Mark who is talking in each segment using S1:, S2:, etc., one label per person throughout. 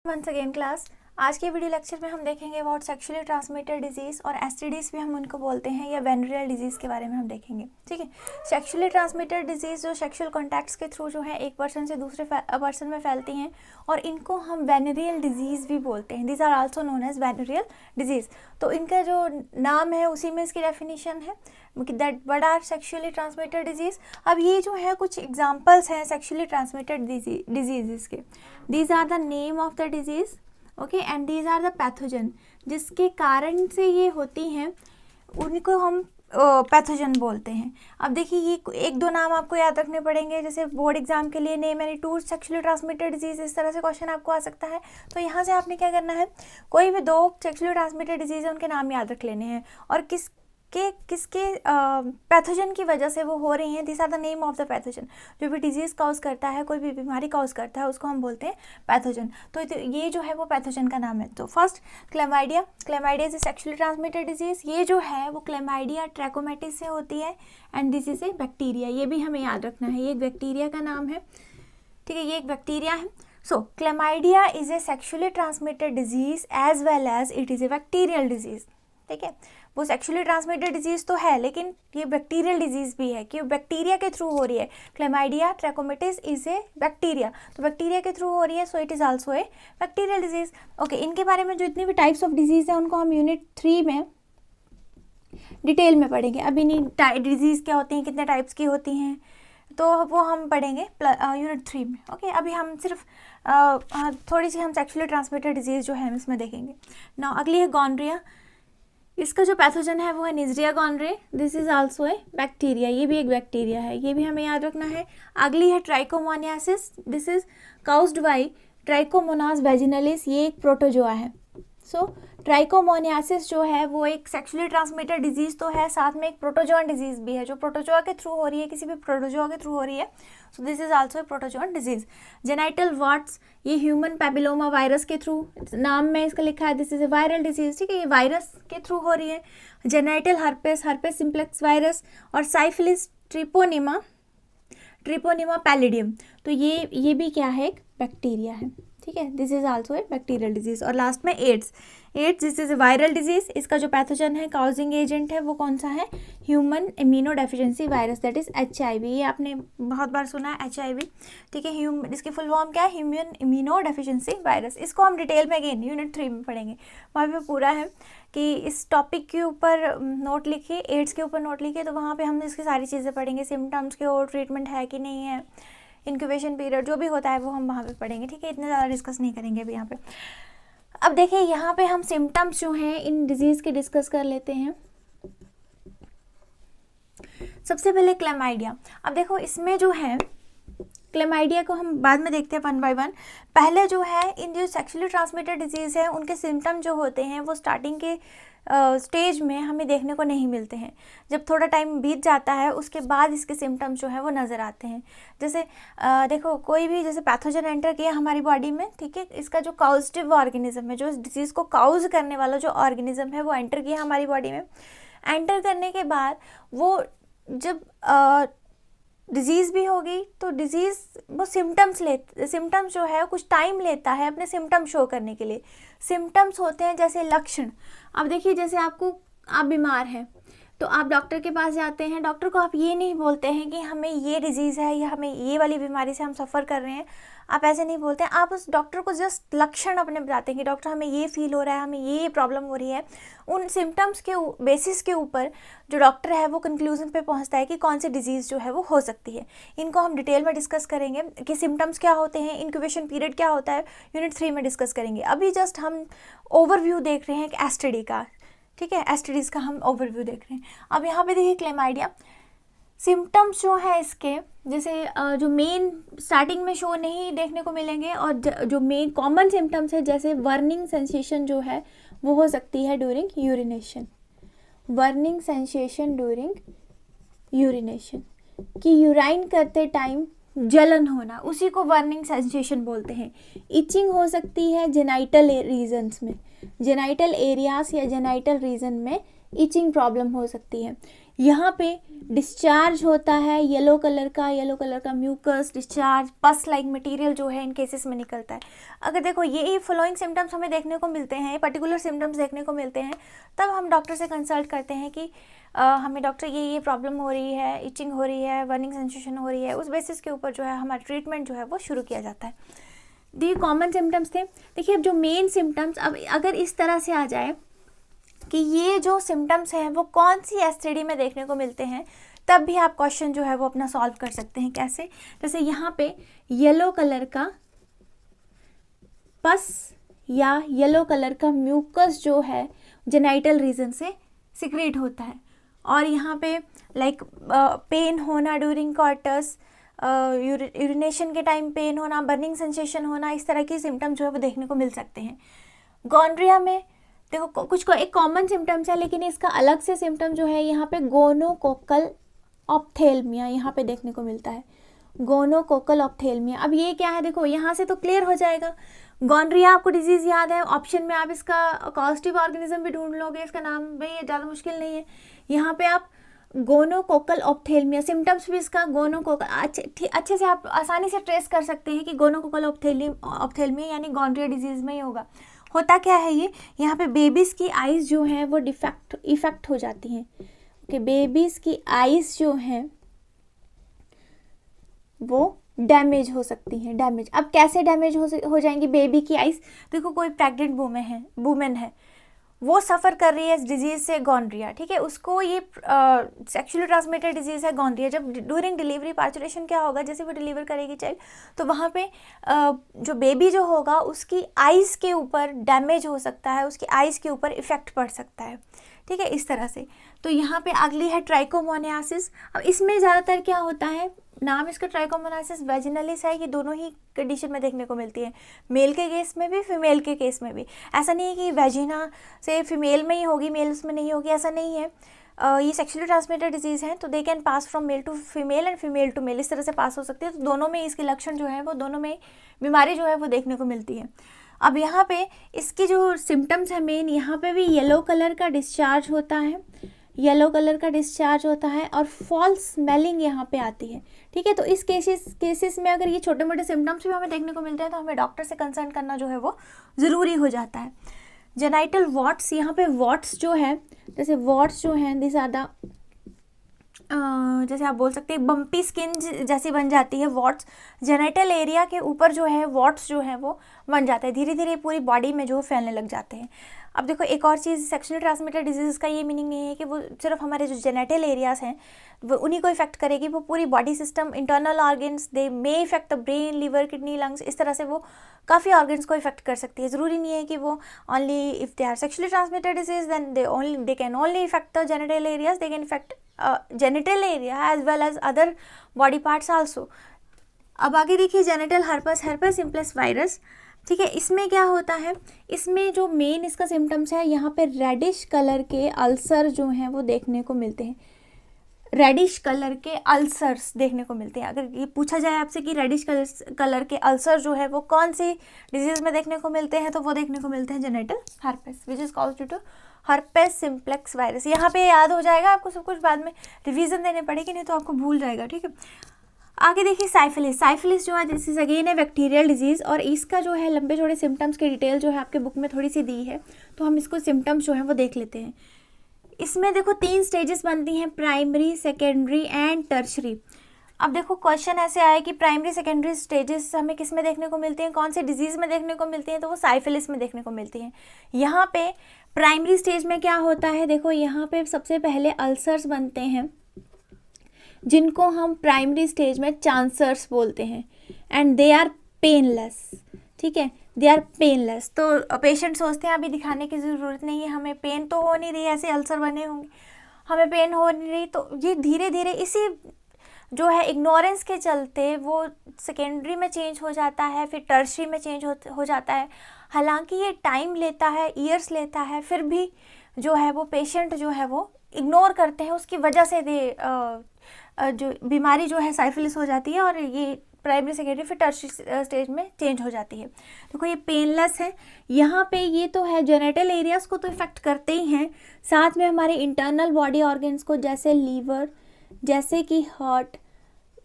S1: Once again class. आज के video lecture में हम देखेंगे अबाउट सेक्सुअली ट्रांसमिटेड डिजीज़ और एसटीडीज़ भी हम उनको बोलते हैं या वेनरियल डिजीज़ के बारे में हम देखेंगे। ठीक है, सेक्सुअली ट्रांसमिटेड डिजीज़ जो सेक्सुअल कॉन्टैक्ट्स के थ्रू जो है एक पर्सन से दूसरे पर्सन में फैलती हैं और इनको हम वेनरियल डिजीज़ भी बोलते हैं। These are also known as venereal disease. तो इनका जो नाम है उसी में इसकी डेफिनेशन है that what are sexually transmitted disease. अब ये जो है कुछ एग्जांपल्स हैं सेक्सुअली ट्रांसमिटेड डिजीज़ के। These are the name of the disease, okay, and these are the pathogen जिसके कारण से ये होती हैं उनको हम पैथोजन बोलते हैं। अब देखिए ये एक दो नाम आपको याद रखने पड़ेंगे, जैसे बोर्ड एग्जाम के लिए name any two sexually transmitted disease, इस तरह से क्वेश्चन आपको आ सकता है। तो यहाँ से आपने क्या करना है, कोई भी दो सेक्सुअली ट्रांसमिटेड डिजीज है उनके नाम याद रख लेने हैं और किसके पैथोजन की वजह से वो हो रही हैं। This are the name of the pathogen. जो भी डिजीज़ कॉज करता है, कोई भी बीमारी कॉज करता है, उसको हम बोलते हैं पैथोजन। तो ये जो है वो पैथोजन का नाम है। तो first chlamydia. Chlamydia is a sexually transmitted disease. ये जो है वो क्लेमाइडिया ट्रैकोमैटिस से होती है and this is A bacteria. ये भी हमें याद रखना है, ये एक बैक्टीरिया का नाम है। ठीक है, ये एक बैक्टीरिया है। So chlamydia is a sexually transmitted disease as well as it is a bacterial disease. ठीक है, वो सेक्सुअली ट्रांसमिटेड डिजीज़ तो है लेकिन ये बैक्टीरियल डिजीज़ भी है कि बैक्टीरिया के थ्रू हो रही है। Chlamydia trachomatis is a bacteria, तो बैक्टीरिया के थ्रू हो रही है, so it is also a bacterial disease. Okay, इनके बारे में जो इतनी भी टाइप्स ऑफ डिजीज़ हैं उनको हम यूनिट 3 में डिटेल में पढ़ेंगे। अब इन्हीं डिजीज़ क्या होती हैं, कितने टाइप्स की होती हैं, तो वो हम पढ़ेंगे यूनिट 3 में। ओके, अभी हम सिर्फ थोड़ी सी हम सेक्सुअली ट्रांसमिटेड डिजीज़ जो है इसमें देखेंगे ना। अगली है गॉनरिया। इसका जो पैथोजन है वो है Neisseria gonorrhoeae. This is also a bacteria, ये भी एक बैक्टीरिया है, ये भी हमें याद रखना है। अगली है trichomoniasis. This is caused by Trichomonas vaginalis, ये एक प्रोटोजोआ है। सो ट्राइकोमोनियासिस जो है वो एक सेक्सुअली ट्रांसमिटेड डिजीज़ तो है, साथ में एक प्रोटोजोअन डिजीज़ भी है जो प्रोटोजोआ के थ्रू हो रही है, किसी भी प्रोटोजोआ के थ्रू हो रही है। So this is also a protozoan disease. Genital warts, ये ह्यूमन पैपिलोमा वायरस के थ्रू, नाम में इसका लिखा है this is a viral disease. ठीक है, ये वायरस के थ्रू हो रही है। Genital herpes, herpes simplex virus और साइफिलिस ट्रिपोनिमा पैलिडियम, तो ये भी क्या है, एक बैक्टीरिया है। ठीक है, this is also a bacterial disease. और लास्ट में AIDS. This is a viral disease. इसका जो पैथोजन है, काउजिंग एजेंट है, वो कौन सा है, human immuno deficiency virus, that is HIV। ये आपने बहुत बार सुना है HIV। ठीक है, इसकी फुल फॉर्म क्या है, ह्यूमन इम्यूनो डेफिशिएंसी वायरस। इसको हम डिटेल में अगेन यूनिट 3 में पढ़ेंगे, वहाँ पे पूरा है कि इस टॉपिक के ऊपर नोट लिखिए, एड्स के ऊपर नोट लिखिए, तो वहाँ पे हम इसकी सारी चीज़ें पढ़ेंगे, सिम्टम्स के और ट्रीटमेंट है कि नहीं है, इंक्यूबेशन पीरियड जो भी होता है वो हम वहाँ पे पढ़ेंगे। ठीक है, इतने ज़्यादा डिस्कस नहीं करेंगे अभी यहाँ पे। अब देखिए यहाँ पे हम सिम्टम्स जो हैं इन डिजीज़ के डिस्कस कर लेते हैं। सबसे पहले क्लेमाइडिया। अब देखो इसमें जो है क्लेमाइडिया को हम बाद में देखते हैं 1 बाय 1। पहले जो है इन जो सेक्सुअली ट्रांसमिटेड डिजीज़ है उनके सिम्टम जो होते हैं वो स्टार्टिंग के स्टेज में हमें देखने को नहीं मिलते हैं। जब थोड़ा टाइम बीत जाता है उसके बाद इसके सिम्टम्स जो है वो नज़र आते हैं। जैसे देखो कोई भी जैसे पैथोजन एंटर किया हमारी बॉडी में, ठीक है, इसका जो काउजिटिव ऑर्गेनिज्म है, जो इस डिजीज़ को काउज करने वाला जो ऑर्गेनिज्म है वो एंटर किया हमारी बॉडी में। एंटर करने के बाद वो जब डिजीज़ भी होगी तो डिजीज़ वो सिम्टम्स जो है कुछ टाइम लेता है अपने सिम्टम्स शो करने के लिए। सिम्टम्स होते हैं जैसे लक्षण। अब देखिए जैसे आप बीमार हैं तो आप डॉक्टर के पास जाते हैं, डॉक्टर को आप ये नहीं बोलते हैं कि हमें ये डिजीज़ है या हमें ये वाली बीमारी से हम सफ़र कर रहे हैं, आप ऐसे नहीं बोलते हैं। आप उस डॉक्टर को जस्ट लक्षण अपने बताते हैं कि डॉक्टर हमें ये फील हो रहा है, हमें ये प्रॉब्लम हो रही है। उन सिम्टम्स के बेसिस के ऊपर जो डॉक्टर है वो कंक्लूजन पे पहुंचता है कि कौन सी डिजीज़ जो है वो हो सकती है। इनको हम डिटेल में डिस्कस करेंगे कि सिम्टम्स क्या होते हैं, इंक्यूबेशन पीरियड क्या होता है, यूनिट 3 में डिस्कस करेंगे। अभी जस्ट हम ओवरव्यू देख रहे हैं कि एसटीडी का, ठीक है, एसटीडीज़ का हम ओवरव्यू देख रहे हैं। अब यहाँ पे देखिए क्लेमाइडिया सिम्टम्स जो है इसके, जैसे जो मेन स्टार्टिंग में शो नहीं देखने को मिलेंगे और जो मेन कॉमन सिम्टम्स है जैसे वर्निंग सेंसेशन जो है वो हो सकती है during urination. Burning sensation during urination, कि यूराइन करते टाइम जलन होना, उसी को वर्निंग सेंसेशन बोलते हैं। इचिंग हो सकती है जेनाइटल रीजन्स में, जेनाइटल एरियाज या जेनाइटल रीजन में इचिंग प्रॉब्लम हो सकती है। यहाँ पे डिस्चार्ज होता है येलो कलर का mucus discharge pus like material जो है इन केसेस में निकलता है। अगर देखो ये फॉलोइंग सिम्टम्स हमें देखने को मिलते हैं, पर्टिकुलर सिम्टम्स देखने को मिलते हैं, तब हम डॉक्टर से कंसल्ट करते हैं कि हमें डॉक्टर ये प्रॉब्लम हो रही है, इचिंग हो रही है, बर्निंग सेंसेशन हो रही है, उस बेसिस के ऊपर जो है हमारा ट्रीटमेंट जो है वो शुरू किया जाता है। ये कॉमन सिम्टम्स थे। देखिए अब जो मेन सिम्टम्स, अब अगर इस तरह से आ जाए कि ये जो सिम्टम्स हैं वो कौन सी एसटीडी में देखने को मिलते हैं, तब भी आप क्वेश्चन जो है वो अपना सॉल्व कर सकते हैं। कैसे? जैसे यहाँ पे येलो कलर का पस या येलो कलर का म्यूकस जो है जेनाइटल रीजन से सिक्रेट होता है, और यहाँ पे लाइक पेन होना ड्यूरिंग क्वार्टर्स, यूरिनेशन के टाइम पेन होना, बर्निंग सेंसेशन होना, इस तरह के सिम्टम्स जो है वो देखने को मिल सकते हैं। गॉनरिया में देखो कुछ को एक कॉमन सिम्टम्स है, लेकिन इसका अलग से सिम्टम जो है यहाँ पे गोनोकोकल ऑप्थेल्मिया यहाँ पे देखने को मिलता है, गोनोकोकल ऑप्थेल्मिया। अब ये क्या है, देखो यहाँ से तो क्लियर हो जाएगा। गॉनरिया आपको डिजीज़ याद है, ऑप्शन में आप इसका कॉजेटिव ऑर्गेनिज्म भी ढूंढ लोगे, इसका नाम भी ज़्यादा मुश्किल नहीं है। यहाँ पे आप गोनोकोकल ऑप्थेल्मिया, सिम्टम्स भी इसका गोनोकोकल अच्छे से आप आसानी से ट्रेस कर सकते हैं कि गोनोकोकल ऑप्थेल्मिया यानी गॉनरिया डिजीज़ में ही होगा। होता क्या है ये, यहाँ पे बेबीज़ की आइज़ जो हैं वो इफेक्ट हो जाती हैं, कि बेबीज़ की आइज़ जो हैं वो डैमेज हो सकती हैं। डैमेज अब कैसे डैमेज हो जाएंगी बेबी की आइज़? देखो कोई प्रेग्नेंट वुमेन है, वो सफ़र कर रही है इस डिजीज़ से, गॉनरिया, ठीक है, उसको ये सेक्सुअली ट्रांसमिटेड डिजीज़ है गॉनरिया। जब ड्यूरिंग डिलीवरी पार्चुलेशन क्या होगा, जैसे वो डिलीवर करेगी चाइल्ड, तो वहाँ पे जो बेबी जो होगा उसकी आइज़ के ऊपर डैमेज हो सकता है, उसकी आइज़ के ऊपर इफ़ेक्ट पड़ सकता है, ठीक है, इस तरह से। तो यहाँ पे अगली है ट्राइकोमोनासिस। अब इसमें ज़्यादातर क्या होता है, नाम इसका ट्राइकोमोनासिस वेजिनलिस है, ये दोनों ही कंडीशन में देखने को मिलती है, मेल के केस में भी फीमेल के केस में भी। ऐसा नहीं है कि वेजिना से फीमेल में ही होगी मेल उसमें नहीं होगी, ऐसा नहीं है। ये सेक्सुअली ट्रांसमिटेड डिजीज़ हैं, तो they can pass from male to female and female to male, इस तरह से पास हो सकती है। तो दोनों में इसके लक्षण जो है वो, दोनों में बीमारी जो है वो देखने को मिलती है। अब यहाँ पे इसकी जो सिम्टम्स है मेन, यहाँ पे भी येलो कलर का डिस्चार्ज होता है, येलो कलर का डिस्चार्ज होता है, और फॉल्स स्मेलिंग यहाँ पे आती है, ठीक है। तो इस केसेस में अगर ये छोटे मोटे सिम्टम्स भी हमें देखने को मिलते हैं, तो हमें डॉक्टर से कंसल्ट करना जो है वो ज़रूरी हो जाता है। जेनाइटल वॉट्स, यहाँ पे वॉट्स जो है, जैसे वॉट्स जो हैं दिस आर द जैसे आप बोल सकते हैं बम्पी स्किन जैसी बन जाती है वॉट्स, जेनाइटल एरिया के ऊपर जो है वॉट्स जो है वो बन जाते हैं, धीरे धीरे पूरी बॉडी में जो फैलने लग जाते हैं। अब देखो एक और चीज़, सेक्सुअली ट्रांसमिटेड डिजीज़ का ये मीनिंग नहीं है कि वो सिर्फ हमारे जो जेनेटल एरियाज़ हैं वो उन्हीं को इफेक्ट करेगी, वो पूरी body system, internal organs, they may effect the brain, liver, kidney, lungs, इस तरह से वो काफ़ी ऑर्गन्स को इफेक्ट कर सकती है। ज़रूरी नहीं है कि वो only if they are sexually transmitted disease then they can only affect the genital areas, they can affect genital area as well as other body parts also. अब आगे देखिए जेनेटल हर्पस सिम्प्लेक्स वायरस, ठीक है, इसमें क्या होता है, इसमें जो मेन इसका सिम्टम्स है, यहाँ पे रेडिश कलर के अल्सर जो हैं वो देखने को मिलते हैं, रेडिश कलर के अल्सर्स देखने को मिलते हैं। अगर ये पूछा जाए आपसे कि रेडिश कलर के अल्सर जो है वो कौन सी डिजीज़ में देखने को मिलते हैं, तो वो देखने को मिलते हैं genital herpes which is called due to herpes simplex virus. यहाँ पे याद हो जाएगा आपको सब कुछ, बाद में रिवीजन देने पड़ेगी, नहीं तो आपको भूल जाएगा, ठीक है। आगे देखिए साइफिलिस जो है दिस इज अगेन है बैक्टीरियल डिजीज़, और इसका जो है लंबे चौड़े सिम्टम्स की डिटेल जो है आपके बुक में थोड़ी सी दी है, तो हम इसको सिम्टम्स जो है वो देख लेते हैं। इसमें देखो 3 स्टेजेस बनती हैं, प्राइमरी, सेकेंडरी एंड टर्शरी। अब देखो क्वेश्चन ऐसे आए कि प्राइमरी सेकेंडरी स्टेजेस हमें किस में देखने को मिलती हैं, कौन से डिजीज़ में देखने को मिलती हैं, तो वो साइफिलिस में देखने को मिलती हैं। यहाँ पे प्राइमरी स्टेज में क्या होता है, देखो यहाँ पे सबसे पहले अल्सर्स बनते हैं जिनको हम प्राइमरी स्टेज में चांसर्स बोलते हैं, एंड दे आर पेनलेस, ठीक है, दे आर पेनलेस। तो पेशेंट सोचते हैं अभी दिखाने की ज़रूरत नहीं है, हमें पेन तो हो नहीं रही, ऐसे अल्सर बने होंगे, हमें पेन हो नहीं रही, तो ये धीरे धीरे इसी जो है इग्नोरेंस के चलते वो सेकेंडरी में चेंज हो जाता है, फिर टर्शरी में चेंज हो जाता है। हालांकि ये टाइम लेता है, ईयर्स लेता है, फिर भी जो है वो पेशेंट जो है वो इग्नोर करते हैं, उसकी वजह से जो बीमारी जो है साइफिलिस हो जाती है, और ये प्राइमरी सेकेंडरी फिर टर्शियरी स्टेज में चेंज हो जाती है। देखो ये पेनलेस है, यहाँ पे ये तो है जेनिटल एरियाज को तो इफेक्ट करते ही हैं, साथ में हमारे इंटरनल बॉडी ऑर्गन्स को जैसे लीवर, जैसे कि हार्ट,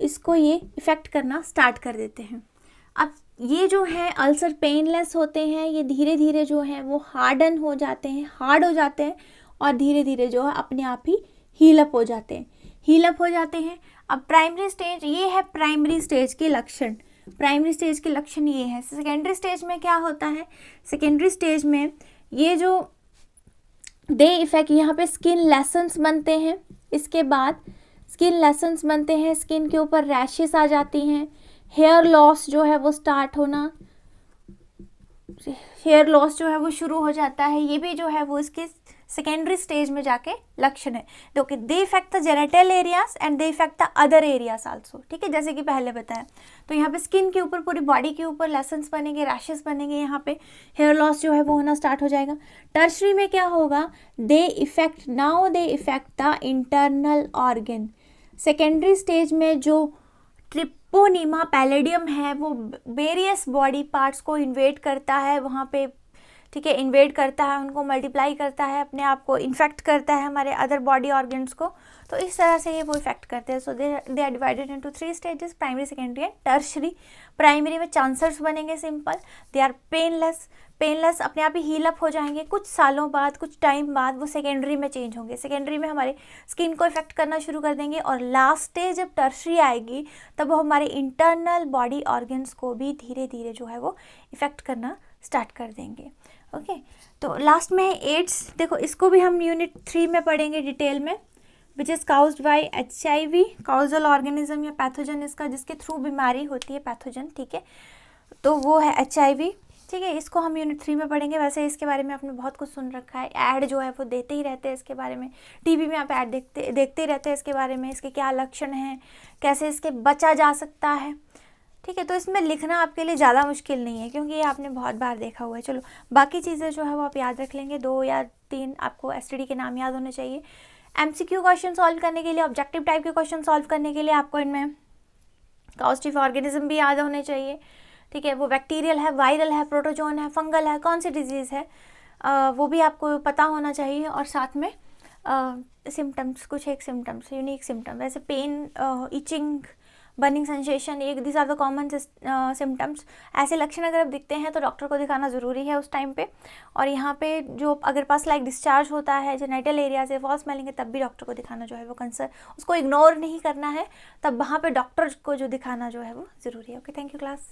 S1: इसको ये इफ़ेक्ट करना स्टार्ट कर देते हैं। अब ये जो है अल्सर पेनलेस होते हैं, ये धीरे धीरे जो है वो हार्ड हो जाते हैं और धीरे धीरे जो है अपने आप ही हील अप हो जाते हैं। अब प्राइमरी स्टेज, ये है प्राइमरी स्टेज के लक्षण। ये है। सेकेंडरी स्टेज में क्या होता है, सेकेंडरी स्टेज में ये जो दे इफेक्ट, यहाँ पे स्किन लेसन्स बनते हैं, इसके बाद स्किन के ऊपर रैशेस आ जाती हैं, हेयर लॉस जो है वो शुरू हो जाता है। ये भी जो है वो इसके सेकेंडरी स्टेज में जाके लक्षण है। देखो they affect the genital areas and they affect the other areas also, ठीक है, जैसे कि पहले बताया। तो यहाँ पे स्किन के ऊपर, पूरी बॉडी के ऊपर लेसन्स बनेंगे, रैशेस बनेंगे, यहाँ पे हेयर लॉस जो है वो होना स्टार्ट हो जाएगा। टर्शरी में क्या होगा, they affect the internal organ. Secondary stage में जो ट्रिपोनीमा पैलेडियम है वो वेरियस बॉडी पार्ट्स को इन्वेड करता है वहाँ पे, ठीक है, इन्वेड करता है, उनको मल्टीप्लाई करता है, अपने आप को इन्फेक्ट करता है हमारे अदर बॉडी ऑर्गन्स को। तो इस तरह से ये वो इफेक्ट करते हैं। So they are divided into 3 stages, primary, secondary and tertiary. Primary में चांसर्स बनेंगे सिंपल, दे आर पेनलेस अपने आप ही हील अप हो जाएंगे। कुछ सालों बाद, कुछ टाइम बाद वो सेकेंडरी में चेंज होंगे, सेकेंडरी में हमारे स्किन को इफेक्ट करना शुरू कर देंगे। और लास्ट स्टेज जब टर्शरी आएगी तब वो हमारे इंटरनल बॉडी ऑर्गन्स को भी धीरे धीरे जो है वो इफेक्ट करना स्टार्ट कर देंगे। ओके, तो लास्ट में है एड्स। देखो इसको भी हम यूनिट 3 में पढ़ेंगे डिटेल में, which is caused bye HIV, causal organism या पैथोजन इसका, जिसके थ्रू बीमारी होती है, पैथोजन, ठीक है, तो वो है HIV, ठीक है। इसको हम यूनिट 3 में पढ़ेंगे। वैसे इसके बारे में आपने बहुत कुछ सुन रखा है, ऐड जो है वो देते ही रहते हैं इसके बारे में, टीवी में आप ऐड देखते ही रहते हैं इसके बारे में, इसके क्या लक्षण हैं, कैसे इसके बचा जा सकता है, ठीक है। तो इसमें लिखना आपके लिए ज़्यादा मुश्किल नहीं है क्योंकि ये आपने बहुत बार देखा हुआ है। चलो बाकी चीज़ें जो है वो आप याद रख लेंगे, 2 या 3 आपको STD के नाम याद होने चाहिए। MCQ क्वेश्चन सॉल्व करने के लिए, ऑब्जेक्टिव टाइप के क्वेश्चन सॉल्व करने के लिए आपको इनमें काउस्टिव ऑर्गेनिज्म भी याद होने चाहिए, ठीक है। वो बैक्टीरियल है, वायरल है, प्रोटोजोन है, फंगल है, कौन सी डिजीज़ है वो भी आपको पता होना चाहिए। और साथ में सिम्टम्स, कुछ एक सिम्टम्स, यूनिक सिम्टम, वैसे पेन, इचिंग, बर्निंग सेंसेशन, ये this are the common symptoms. ऐसे लक्षण अगर आप दिखते हैं तो डॉक्टर को दिखाना ज़रूरी है उस टाइम पे। और यहाँ पे जो अगर पास लाइक डिस्चार्ज होता है जेनिटल एरिया से, फॉल्स स्मेलिंग है, तब भी डॉक्टर को दिखाना जो है वो कंसर्न, उसको इग्नोर नहीं करना है, तब वहाँ पे डॉक्टर को जो दिखाना जो है वो ज़रूरी है। Okay, thank you class.